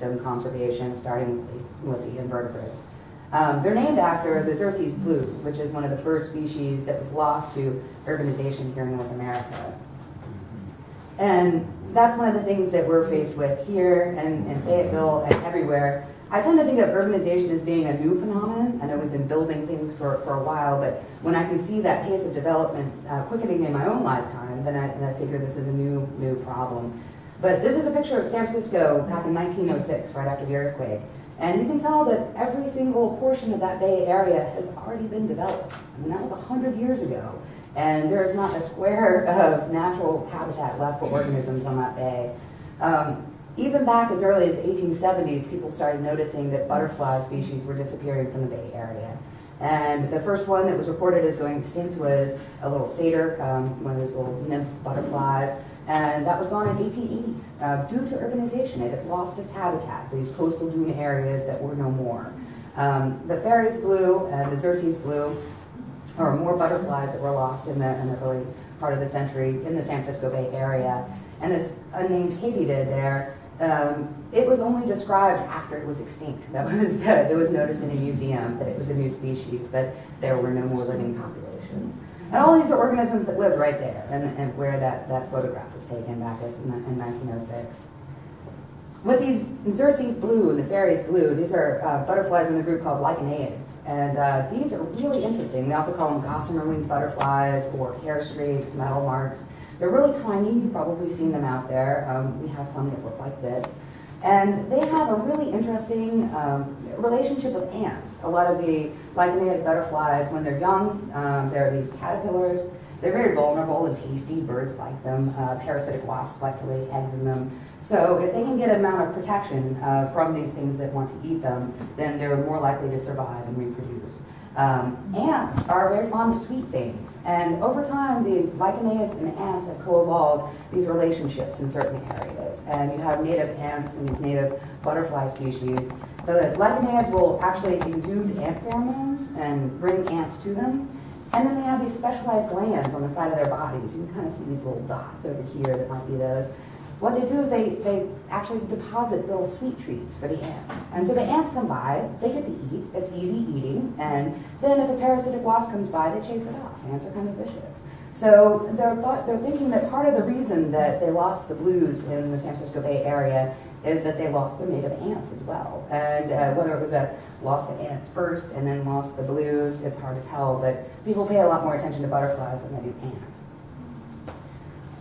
ecosystem conservation, starting with the invertebrates. They're named after the Xerces blue, which is one of the first species that was lost to urbanization here in North America. And that's one of the things that we're faced with here and in Fayetteville and everywhere. I tend to think of urbanization as being a new phenomenon. I know we've been building things for a while, but when I can see that pace of development quickening in my own lifetime, then I figure this is a new problem. But this is a picture of San Francisco back in 1906, right after the earthquake. And you can tell that every single portion of that Bay Area has already been developed. I mean, that was 100 years ago. And there is not a square of natural habitat left for organisms on that bay. Even back as early as the 1870s, people started noticing that butterfly species were disappearing from the Bay Area. And the first one that was reported as going extinct was a little satyr, one of those little nymph butterflies, and that was gone in 1880s due to urbanization. It had lost its habitat, these coastal dune areas that were no more. The Ferries blue and the Xerces blue are more butterflies that were lost in the early part of the century in the San Francisco Bay Area. And this unnamed katydid there, it was only described after it was extinct. It was noticed in a museum that it was a new species, but there were no more living populations. And all these are organisms that lived right there, and where that photograph was taken back in 1906. With these Xerces blue, the Ferries blue, these are butterflies in the group called Lichenaids. And these are really interesting. We also call them gossamer winged butterflies or hair streaks, metal marks. They're really tiny. You've probably seen them out there. We have some that look like this. And they have a really interesting relationship with ants. A lot of the Lichenaid butterflies, when they're young, they're these caterpillars. They're very vulnerable and tasty. Birds like them. Parasitic wasps like to lay eggs in them. So if they can get an amount of protection from these things that want to eat them, then they're more likely to survive and reproduce. Ants are very fond of sweet things, and over time the Lichenaids and ants have co-evolved these relationships in certain areas. And you have native ants and these native butterfly species. The Lichenaids will actually exude ant pheromones and bring ants to them. And then they have these specialized glands on the side of their bodies. You can kind of see these little dots over here that might be those. What they do is they actually deposit little sweet treats for the ants. And so the ants come by, they get to eat, it's easy eating, and then if a parasitic wasp comes by, they chase it off. Ants are kind of vicious. So they're thinking that part of the reason that they lost the blues in the San Francisco Bay Area is that they lost their native ants as well. And whether it was lost the ants first and then lost the blues, it's hard to tell, but people pay a lot more attention to butterflies than they do ants.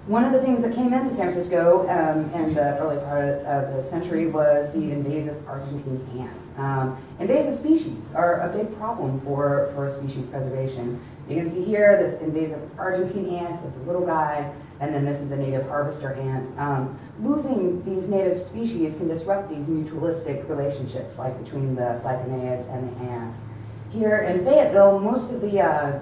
One of the things that came into San Francisco in the early part of the century was the invasive Argentine ant. Invasive species are a big problem for species preservation. You can see here this invasive Argentine ant is a little guy, and then this is a native harvester ant. Losing these native species can disrupt these mutualistic relationships, like between the Lichenaids and the ants. Here in Fayetteville, most of the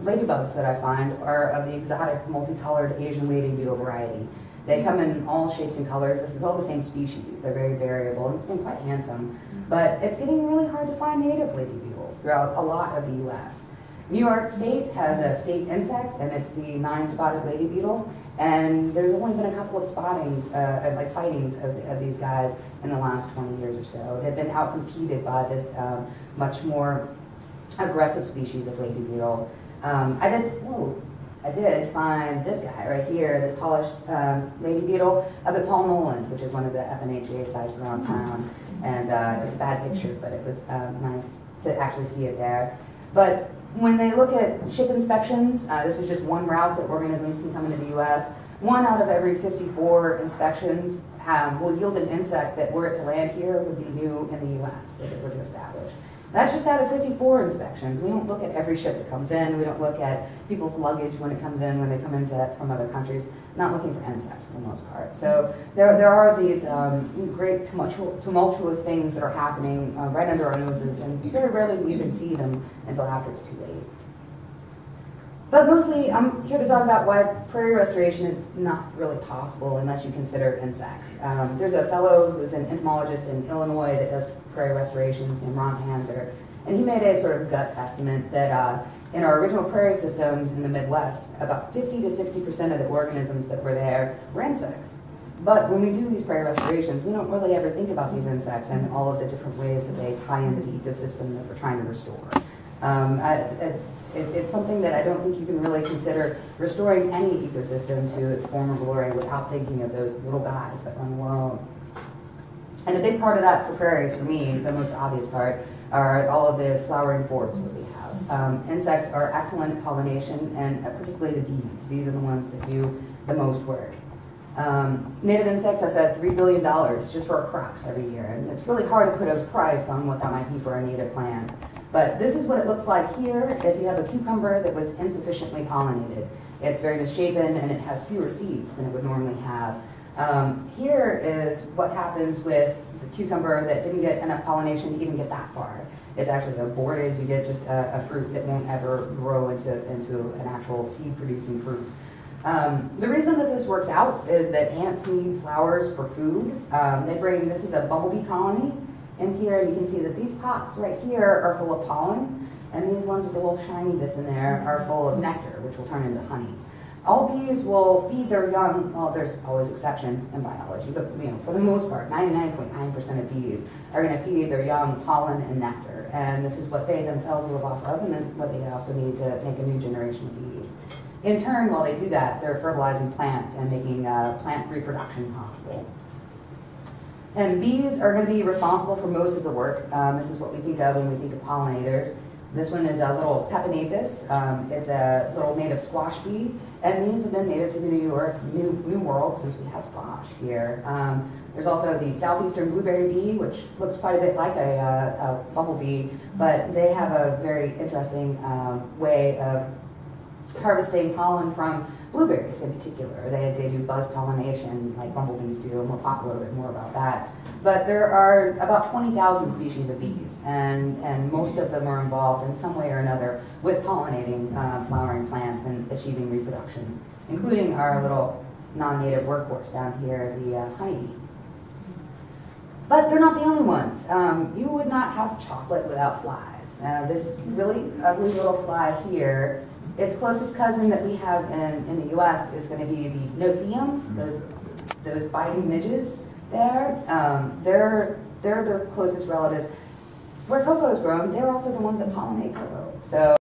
ladybugs that I find are of the exotic multicolored Asian lady beetle variety. They come in all shapes and colors. This is all the same species. They're very variable and quite handsome. But it's getting really hard to find native lady beetles throughout a lot of the US. New York State has a state insect, and it's the 9-spotted lady beetle. And there's only been a couple of sightings of these guys in the last 20 years or so. They've been outcompeted by this much more aggressive species of lady beetle. I did find this guy right here, the polished lady beetle up at Paul Noland, which is one of the FNHA sites around town. And it's a bad picture, but it was nice to actually see it there. But when they look at ship inspections, this is just one route that organisms can come into the U.S. 1 out of every 54 inspections will yield an insect that, were it to land here, would be new in the U.S. if it were to establish. That's just out of 54 inspections. We don't look at every ship that comes in. We don't look at people's luggage when it comes in, when they come in from other countries. Not looking for insects for the most part. So there are these great tumultuous things that are happening right under our noses, and very rarely we even see them until after it's too late. But mostly, I'm here to talk about why prairie restoration is not really possible unless you consider insects. There's a fellow who's an entomologist in Illinois that does prairie restorations named Ron Panzer, and he made a sort of gut estimate that in our original prairie systems in the Midwest, about 50 to 60% of the organisms that were there were insects. But when we do these prairie restorations, we don't really ever think about these insects and all of the different ways that they tie into the ecosystem that we're trying to restore. It's something that I don't think you can really consider restoring any ecosystem to its former glory without thinking of those little guys that run alone. And a big part of that for prairies, for me, the most obvious part, are all of the flowering forbs that we have. Insects are excellent at pollination, and particularly the bees. These are the ones that do the most work. Native insects, I said, $3 billion just for our crops every year, and it's really hard to put a price on what that might be for our native plants. But this is what it looks like here if you have a cucumber that was insufficiently pollinated. It's very misshapen and it has fewer seeds than it would normally have. Here is what happens with the cucumber that didn't get enough pollination to even get that far. It's actually aborted. You get just a fruit that won't ever grow into an actual seed-producing fruit. The reason that this works out is that ants need flowers for food. This is a bumblebee colony. In here, you can see that these pots right here are full of pollen, and these ones with the little shiny bits in there are full of nectar, which will turn into honey. All bees will feed their young, well, there's always exceptions in biology, but for the most part, 99.9% of bees are going to feed their young pollen and nectar, and this is what they themselves live off of, and then what they also need to make a new generation of bees. In turn, while they do that, they're fertilizing plants and making plant reproduction possible. And bees are going to be responsible for most of the work. This is what we think of when we think of pollinators. This one is a little Pepinapis. It's a little native squash bee, and these have been native to the New World since we have squash here. There's also the southeastern blueberry bee, which looks quite a bit like a bumblebee, but they have a very interesting way of harvesting pollen from blueberries in particular. They do buzz pollination like bumblebees do, and we'll talk a little bit more about that. But there are about 20,000 species of bees, and most of them are involved in some way or another with pollinating flowering plants and achieving reproduction, including our little non-native workhorse down here, the honeybee. But they're not the only ones. You would not have chocolate without flies. This really ugly little fly here, its closest cousin that we have in the U.S. is going to be the no-see-ums, those biting midges there. They're their closest relatives. Where cocoa is grown, they're also the ones that pollinate cocoa. So